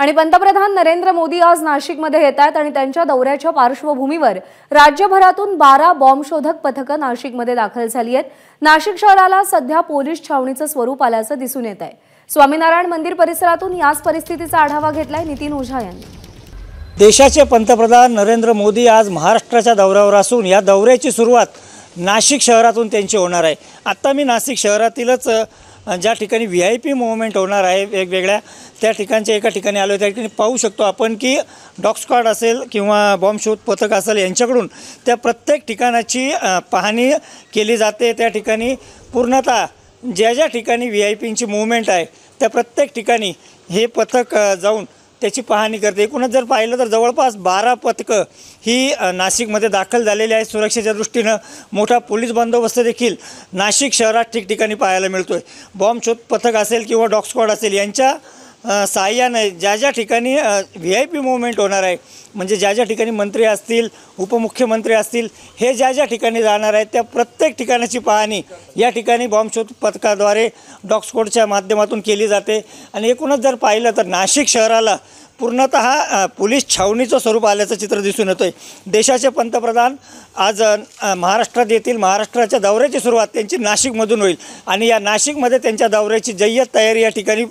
आणि पंतप्रधान नरेंद्र मोदी आज नाशिकमध्ये येत आहेत आणि त्यांच्या दौऱ्याच्या पार्श्वभूमीवर राज्यभरातून 12 बॉम्बशोधक पथकं नाशिकमध्ये दाखल झाली आहेत। नाशिक शहराला सध्या पोलीस छावणीचं स्वरूप आल्याचं दिसून येत आहे। स्वामीनारायण मंदिर परिसरातून याच परिस्थितीचा आढावा घेतलाय नितीन ओझा यांनी। देशाचे पंतप्रधान नरेंद्र मोदी आज महाराष्ट्राच्या दौऱ्यावर असून या दौऱ्याची सुरुवात नाशिक शहरातून त्यांची होणार आहे। आता मी नाशिक शहरातीलच ज्या ठिकाणी व्हीआयपी मूवमेंट होणार आहे वेगवेगळ्या त्या ठिकाणच्या एका ठिकाणी आलो। त्या ठिकाणी पाहू शकतो आपण की डॉग स्क्वॉड असेल किंवा बॉम्ब शोध पथक असेल यांच्याकडून त्या प्रत्येक ठिकाणाची पाहणी केली जाते। त्या ठिकाणी पूर्णतः ज्या ठिकाणी व्हीआयपींची मूवमेंट आहे त्या प्रत्येक ठिकाणी हे पथक जाऊन त्याची पाहणी करते। एकूणच जर पाहिलं तर जवळपास 12 पथकं ही नाशिकमध्ये दाखल झालेली आहेत। सुरक्षेच्या दृष्टीनं मोठा पोलीस बंदोबस्त देखील नाशिक शहरात ठिकठिकाणी पाहायला मिळतोय। बॉम्ब शोध पथक असेल किंवा डॉग स्क्वॉड असेल यांच्या सहाय्याने ज्या ठिकाणी व्हीआयपी मूवमेंट होणार आहे, म्हणजे ज्या ठिकाणी मंत्री असतील, उपमुख्यमंत्री असतील, हे ज्या ठिकाणी जाणार आहेत त्या प्रत्येक ठिकाणाची पाहणी या ठिकाणी बॉम्ब शोध पथकाद्वारे डॉग स्क्वॉडच्या माध्यमातून केली जाते। आणि एकूणच जर पाहिलं तर नाशिक शहराला पूर्णतः पोलीस छावणीचं स्वरूप आल्याचं चित्र दिसून येतं आहे। देशाचे पंतप्रधान आज महाराष्ट्रात येतील। महाराष्ट्राच्या दौऱ्याची सुरुवात त्यांची नाशिकमधून होईल आणि या नाशिकमध्ये त्यांच्या दौऱ्याची जय्यत तयारी या ठिकाणी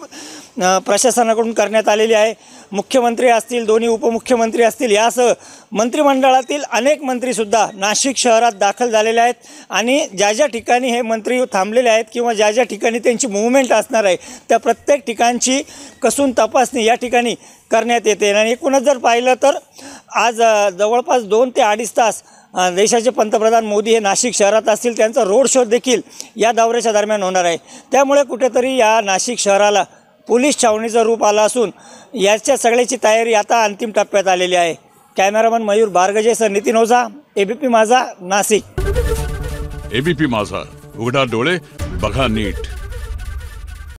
प्रशासनाकडून करण्यात आलेली आहे। मुख्यमंत्री असतील, दोन्ही उपमुख्यमंत्री असतील, यासह मंत्रिमंडळातील अनेक मंत्रीसुद्धा नाशिक शहरात दाखल झालेले आहेत आणि ज्या ठिकाणी हे मंत्री थांबलेले आहेत किंवा ज्या ठिकाणी त्यांची मूवमेंट असणार आहे त्या प्रत्येक ठिकाणची कसून तपासणी या ठिकाणी करण्यात येते। आणि एकूणच जर पाहिलं तर आज जवळपास 2 ते 2.5 तास देशाचे पंतप्रधान मोदी हे नाशिक शहरात असतील। त्यांचा रोड शो देखील या दौऱ्याच्या दरम्यान होणार आहे। त्यामुळे कुठेतरी या नाशिक शहराला पोलीस छावणीचं रूप आलं असून याच्या सगळ्याची तयारी आता अंतिम टप्प्यात आलेली आहे। कॅमेरामन मयूर बारगजेसह नितीन ओझा, एबीपी माझा, नाशिक। एबीपी माझा, उघडा डोळे बघा नीट।